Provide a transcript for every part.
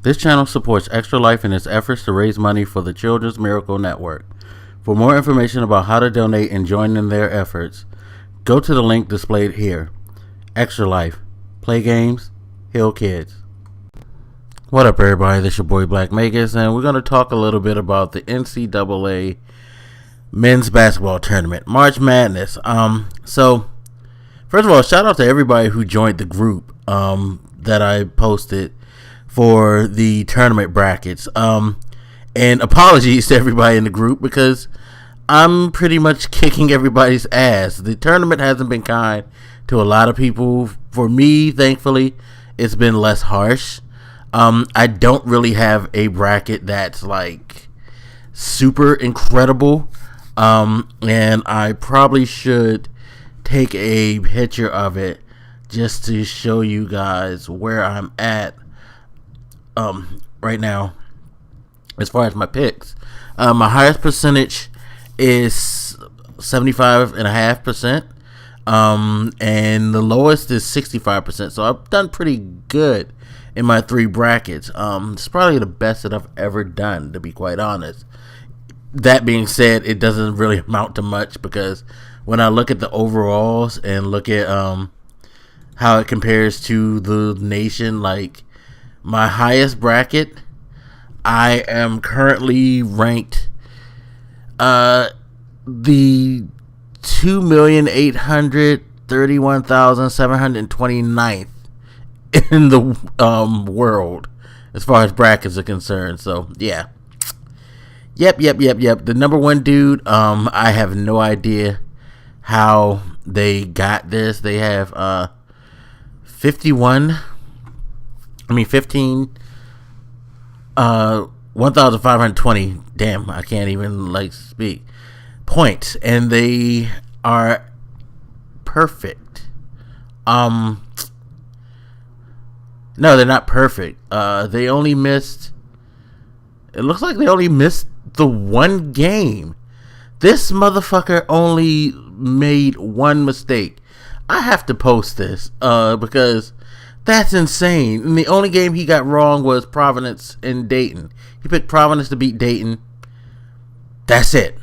This channel supports Extra Life in its efforts to raise money for the Children's Miracle Network. For more information about how to donate and join in their efforts, go to the link displayed here. Extra Life. Play games, heal kids. What up, everybody? This is your boy Black Magus, and we're going to talk a little bit about the NCAA men's basketball tournament, March Madness. So, first of all, shout out to everybody who joined the group that I posted for the tournament brackets. And apologies to everybody in the group because I'm pretty much kicking everybody's ass. The tournament hasn't been kind to a lot of people. For me, thankfully, it's been less harsh. I don't really have a bracket that's like super incredible. And I probably should take a picture of it just to show you guys where I'm at right now as far as my picks. My highest percentage is 75.5%, and the lowest is 65%. So I've done pretty good in my three brackets. It's probably the best that I've ever done, to be quite honest. That being said, it doesn't really amount to much because when I look at the overalls and look at how it compares to the nation, like my highest bracket, I am currently ranked the 2,831,729th in the world as far as brackets are concerned. So yeah. Yep. The number one dude, I have no idea how they got this. They have 15 1,520, damn, I can't even speak, points, and they are perfect. No, they're not perfect. They only missed, it looks like they only missed the one game. This motherfucker only made one mistake. I have to post this because that's insane. And the only game he got wrong was Providence and Dayton. He picked Providence to beat Dayton. That's it.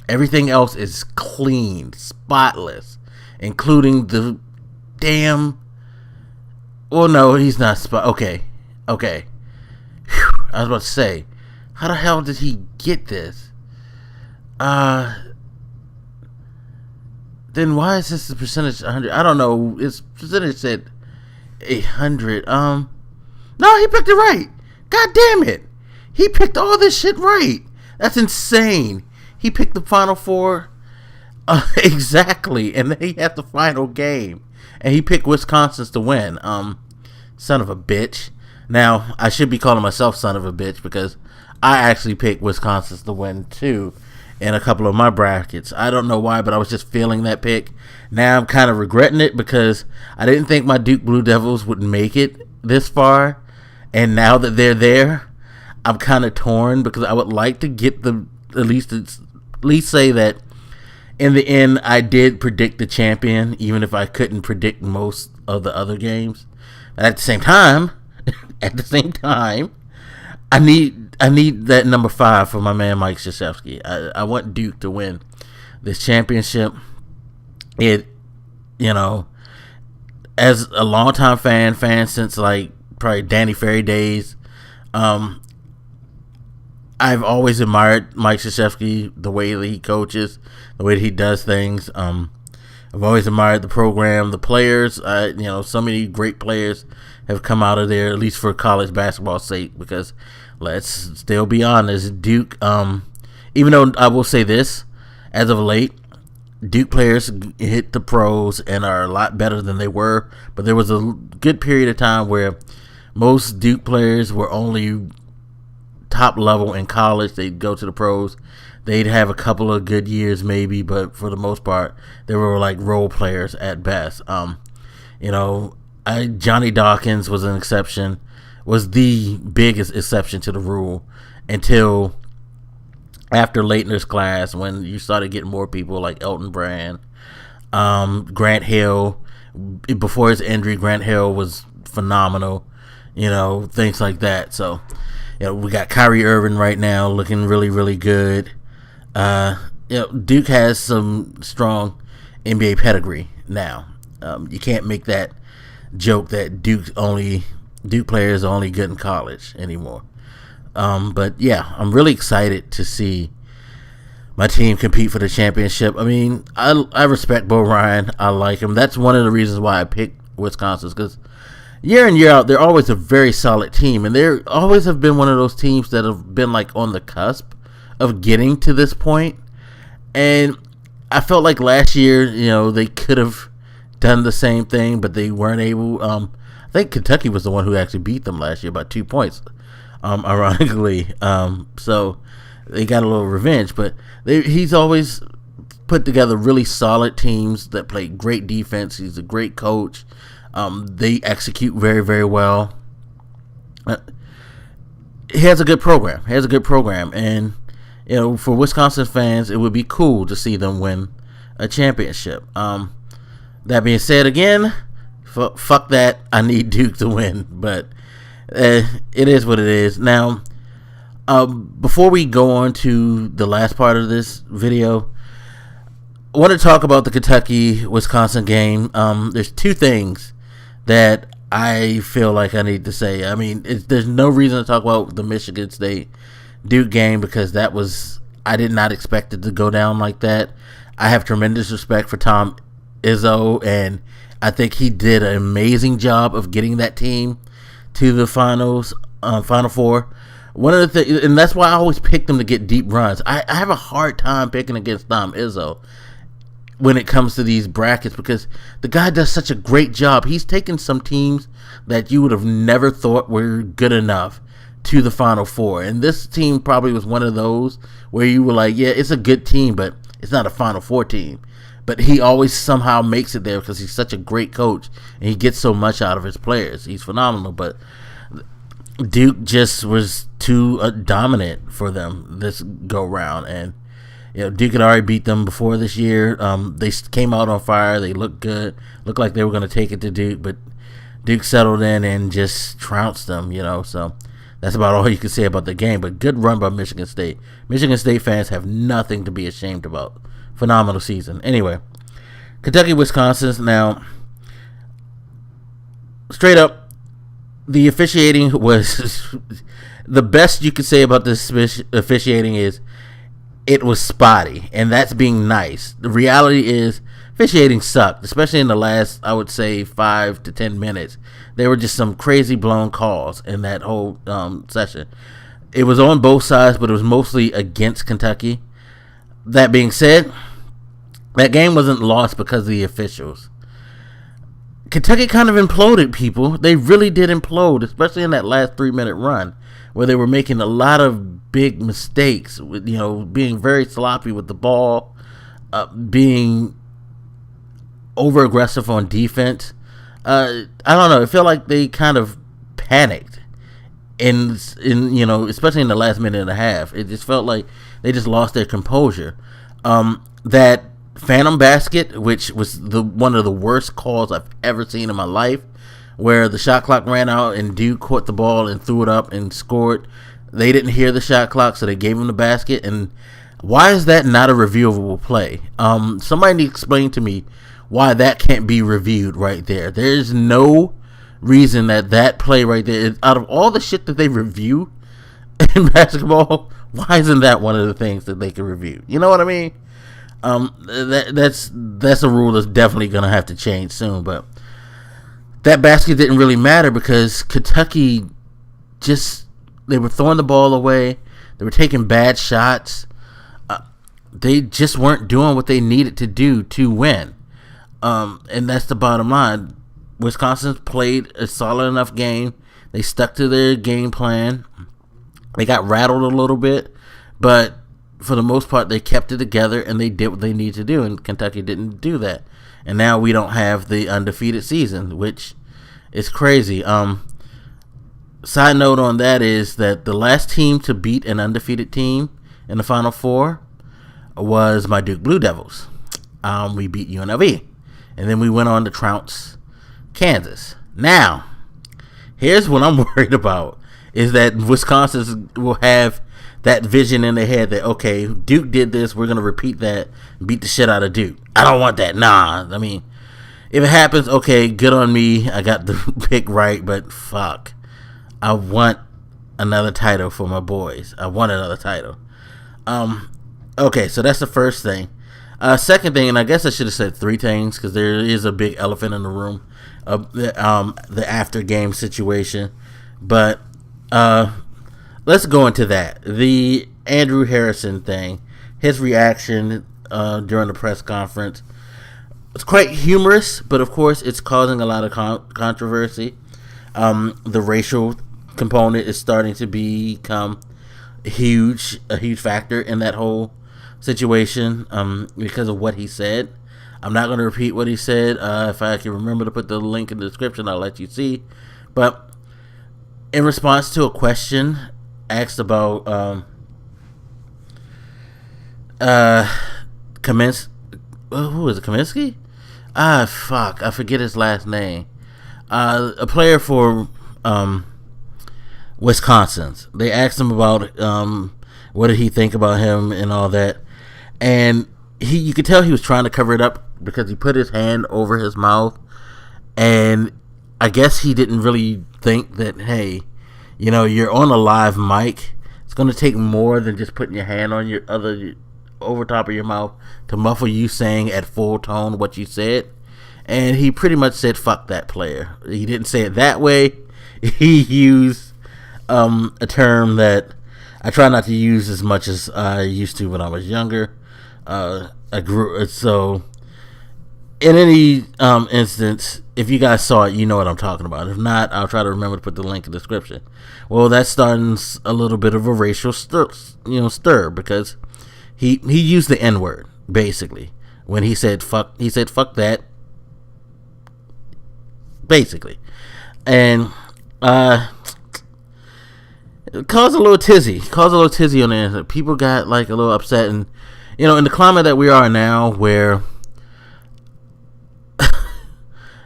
Everything else is clean, spotless, including the damn. Well, no, he's not okay. Whew. I was about to say, how the hell did he get this? Then why is this the percentage 100? I don't know. His percentage said 800. No, he picked it right. God damn it. He picked all this shit right. That's insane. He picked the Final Four exactly, and then he had the final game, and he picked Wisconsin's to win. Son of a bitch. Now, I should be calling myself son of a bitch because I actually picked Wisconsin's to win too in a couple of my brackets. I don't know why, but I was just feeling that pick. Now I'm kind of regretting it because I didn't think my Duke Blue Devils would make it this far, and now that they're there, I'm kind of torn because I would like to get the at least say that in the end I did predict the champion, even if I couldn't predict most of the other games. At the same time, I need that number 5 for my man Mike Krzyzewski. I want Duke to win this championship. It, as a longtime fan since probably Danny Ferry days, I've always admired Mike Krzyzewski, the way that he coaches, the way that he does things. I've always admired the program, the players. So many great players have come out of there, at least for college basketball's sake, because let's still be honest, Duke, even though I will say this, as of late, Duke players hit the pros and are a lot better than they were, but there was a good period of time where most Duke players were only top level in college. They'd go to the pros, they'd have a couple of good years maybe, but for the most part, they were like role players at best. Johnny Dawkins was an exception, was the biggest exception to the rule until after Leitner's class, when you started getting more people like Elton Brand, Grant Hill. Before his injury, Grant Hill was phenomenal. things like that. So, we got Kyrie Irving right now looking really, really good. Duke has some strong NBA pedigree now. You can't make that joke that Duke players are only good in college anymore. But yeah, I'm really excited to see my team compete for the championship. I mean, I respect Bo Ryan. I like him. That's one of the reasons why I picked Wisconsin, because year in, year out, they're always a very solid team, and they always have been one of those teams that have been like on the cusp of getting to this point. And I felt like last year, they could have done the same thing, but they weren't able. I think Kentucky was the one who actually beat them last year by 2 points, ironically. So they got a little revenge, but he's always put together really solid teams that play great defense. He's a great coach. They execute very, very well. He has a good program. And for Wisconsin fans, it would be cool to see them win a championship. That being said, again, fuck that. I need Duke to win, but it is what it is. Now, before we go on to the last part of this video, I want to talk about the Kentucky-Wisconsin game. There's two things that I feel like I need to say. I mean, there's no reason to talk about the Michigan State Duke game, because I did not expect it to go down like that. I have tremendous respect for Tom Izzo, and I think he did an amazing job of getting that team to the Final Four. One of the things, and that's why I always pick them to get deep runs. I have a hard time picking against Tom Izzo when it comes to these brackets, because the guy does such a great job. He's taken some teams that you would have never thought were good enough to the Final Four, and this team probably was one of those where you were like, yeah, it's a good team, but it's not a Final Four team. But he always somehow makes it there because he's such a great coach, and he gets so much out of his players. He's phenomenal, but Duke just was too dominant for them this go round, and Duke had already beat them before this year. They came out on fire. They looked good. Looked like they were going to take it to Duke, but Duke settled in and just trounced them. So that's about all you can say about the game. But good run by Michigan State. Michigan State fans have nothing to be ashamed about. Phenomenal season. Anyway, Kentucky, Wisconsin. Now, straight up, the officiating was the best you could say about this officiating is it was spotty, and that's being nice. The reality is officiating sucked, especially in the last, I would say, 5 to 10 minutes. There were just some crazy blown calls in that whole session. It was on both sides, but it was mostly against Kentucky. That being said, that game wasn't lost because of the officials. Kentucky kind of imploded, people. They really did implode, especially in that last 3-minute run where they were making a lot of big mistakes, being very sloppy with the ball, being over-aggressive on defense. I don't know. It felt like they kind of panicked, especially in the last minute and a half. It just felt like they just lost their composure. That phantom basket, which was one of the worst calls I've ever seen in my life, where the shot clock ran out and Duke caught the ball and threw it up and scored. They didn't hear the shot clock, so they gave him the basket. And why is that not a reviewable play? Somebody need to explain to me why that can't be reviewed right there. There's no reason that play right there, out of all the shit that they review in basketball, why isn't that one of the things that they can review? You know what I mean? That's a rule that's definitely going to have to change soon. But that basket didn't really matter because Kentucky they were throwing the ball away. They were taking bad shots. They just weren't doing what they needed to do to win. And that's the bottom line. Wisconsin played a solid enough game. They stuck to their game plan. They got rattled a little bit, but for the most part, they kept it together and they did what they needed to do, and Kentucky didn't do that. And now we don't have the undefeated season, which is crazy. Side note on that is that the last team to beat an undefeated team in the Final Four was my Duke Blue Devils. We beat UNLV, and then we went on to trounce Kansas. Now, Here's what I'm worried about is that Wisconsin will have that vision in their head that, okay, Duke did this, we're going to repeat that, beat the shit out of Duke. I don't want that. Nah. I mean, if it happens, okay, good on me. I got the pick right, but fuck. I want another title for my boys. I want another title. Okay, so that's the first thing. Second thing, and I guess I should have said three things because there is a big elephant in the room of the after game situation. But let's go into that. The Andrew Harrison thing, his reaction during the press conference, it's quite humorous, but of course it's causing a lot of controversy. The racial component is starting to become a huge factor in that whole situation because of what he said. I'm not going to repeat what he said. If I can remember to put the link in the description, I'll let you see. But in response to a question asked about who is it, Kaminsky? Fuck, I forget his last name. A player for Wisconsin's. They asked him about what did he think about him and all that, and you could tell he was trying to cover it up because he put his hand over his mouth, and I guess he didn't really think that, hey, you're on a live mic. It's going to take more than just putting your hand on your over top of your mouth to muffle you saying at full tone what you said. And he pretty much said, fuck that player. He didn't say it that way. He used a term that I try not to use as much as I used to when I was younger. So in any instance, if you guys saw it, you know what I'm talking about. If not, I'll try to remember to put the link in the description. Well, that's starting a little bit of a racial stir because he used the N-word basically when he said fuck. He said fuck that basically, and it caused a little tizzy. On the internet. People got like a little upset, and in the climate that we are now, where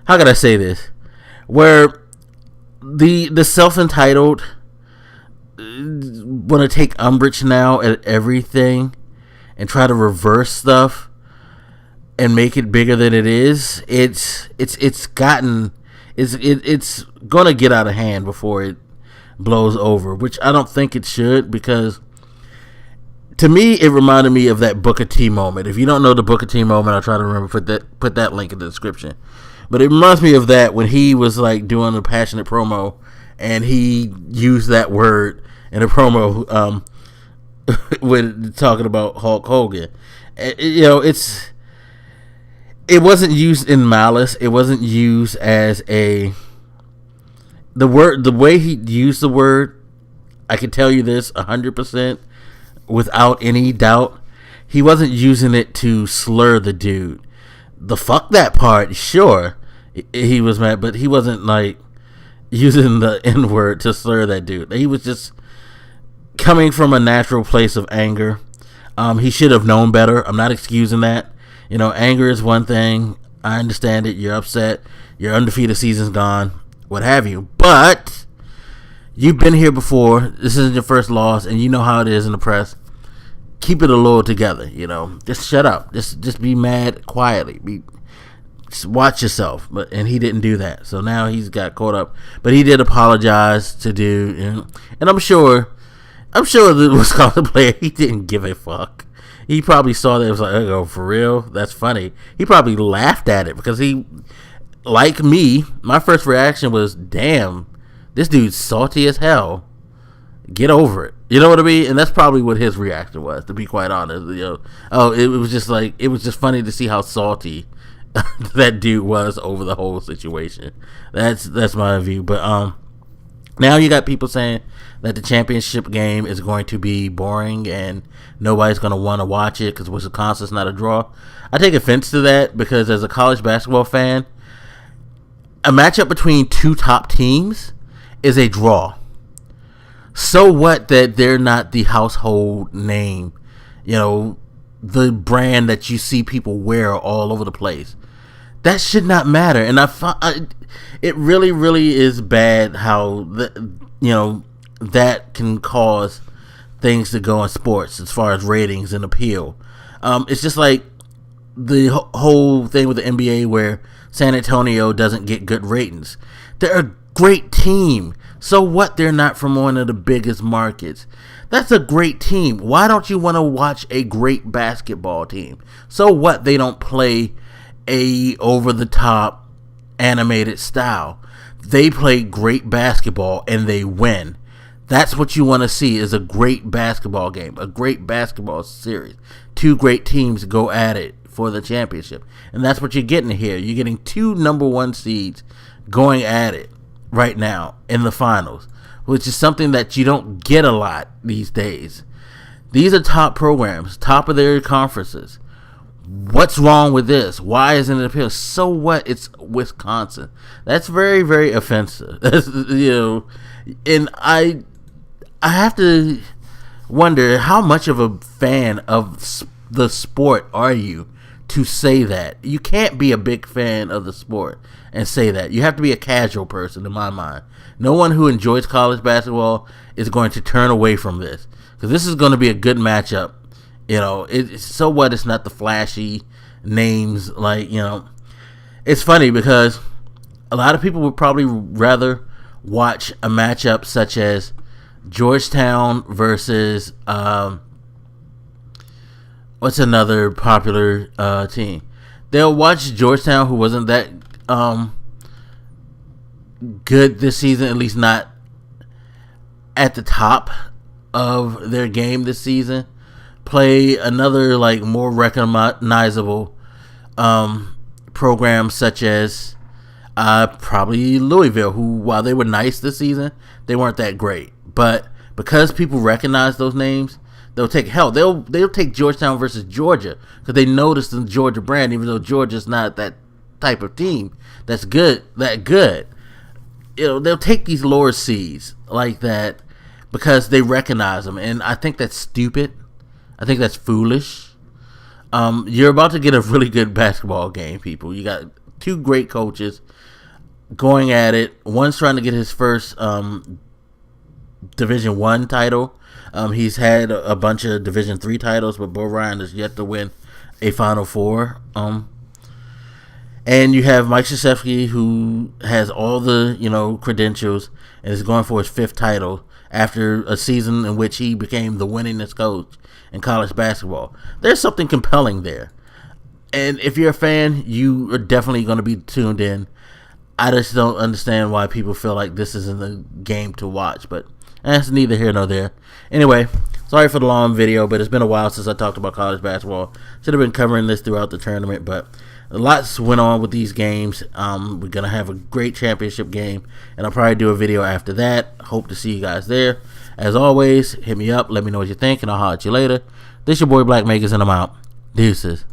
how could I say this? Where the self-entitled want to take umbrage now at everything and try to reverse stuff and make it bigger than it is. It's gonna get out of hand before it blows over, which I don't think it should, because to me it reminded me of that Booker T moment. If you don't know the Booker T moment, I'll try to remember put that link in the description. But it reminds me of that when he was like doing a passionate promo and he used that word in a promo when talking about Hulk Hogan. It wasn't used in malice. It wasn't used as the way he used the word. I can tell you this 100% without any doubt. He wasn't using it to slur the dude. The fuck that part, sure, he was mad, but he wasn't like using the N-word to slur that dude. He was just coming from a natural place of anger. He should have known better. I'm not excusing that. Anger is one thing. I understand it. You're upset. Your undefeated season's gone. What have you. But you've been here before. This isn't your first loss, and you know how it is in the press. Keep it a little together. Just shut up. Just be mad quietly. Just watch yourself. And he didn't do that. So now he's got caught up. But he did apologize to dude, and I'm sure the Wisconsin player, he didn't give a fuck. He probably saw that. It was like, oh, for real? That's funny. He probably laughed at it because he, like me, my first reaction was, damn, this dude's salty as hell. Get over it. You know what I mean? And that's probably what his reaction was, to be quite honest. It was just funny to see how salty that dude was over the whole situation. That's my view. But now you got people saying that the championship game is going to be boring and nobody's going to want to watch it because Wisconsin's not a draw. I take offense to that because as a college basketball fan, a matchup between two top teams is a draw. So what that they're not the household name, the brand that you see people wear all over the place. That should not matter. And it really, really is bad how that can cause things to go in sports as far as ratings and appeal. It's just like the whole thing with the NBA where San Antonio doesn't get good ratings. They're a great team. So what? They're not from one of the biggest markets. That's a great team. Why don't you want to watch a great basketball team? So what? They don't play a over-the-top animated style. They play great basketball and they win. That's what you want to see, is a great basketball game, a great basketball series. Two great teams go at it for the championship. And that's what you're getting here. You're getting two number one seeds going at it right now in the finals, which is something that you don't get a lot these days. These are top programs, top of their conferences. What's wrong with this? Why isn't it appealing? So what? It's Wisconsin. That's very, very offensive. And I have to wonder, how much of a fan of the sport are you to say that? You can't be a big fan of the sport and say that. You have to be a casual person, in my mind. No one who enjoys college basketball is going to turn away from this, because this is going to be a good matchup. So what? It's not the flashy names. It's funny because a lot of people would probably rather watch a matchup such as Georgetown versus what's another popular team? They'll watch Georgetown, who wasn't that good this season, at least not at the top of their game this season, play another more recognizable program such as probably Louisville, who, while they were nice this season, they weren't that great. But because people recognize those names, they'll take Georgetown versus Georgia, because they noticed the Georgia brand, even though Georgia's not that type of team that's good. They'll take these lower seeds like that because they recognize them, and I think that's stupid. I think that's foolish. You're about to get a really good basketball game, people. You got two great coaches going at it. One's trying to get his first Division I title. He's had a bunch of Division III titles, but Bo Ryan has yet to win a Final Four. And you have Mike Krzyzewski, who has all the credentials and is going for his fifth title after a season in which he became the winningest coach in college basketball. There's something compelling there, and if you're a fan, you are definitely going to be tuned in. I just don't understand why people feel like this isn't a game to watch, but that's neither here nor there. Anyway, sorry for the long video, but it's been a while since I talked about college basketball. Should have been covering this throughout the tournament, but lots went on with these games. We're going to have a great championship game, and I'll probably do a video after that. Hope to see you guys there. As always, hit me up. Let me know what you think, and I'll holler at you later. This your boy Black Makers, and I'm out. Deuces.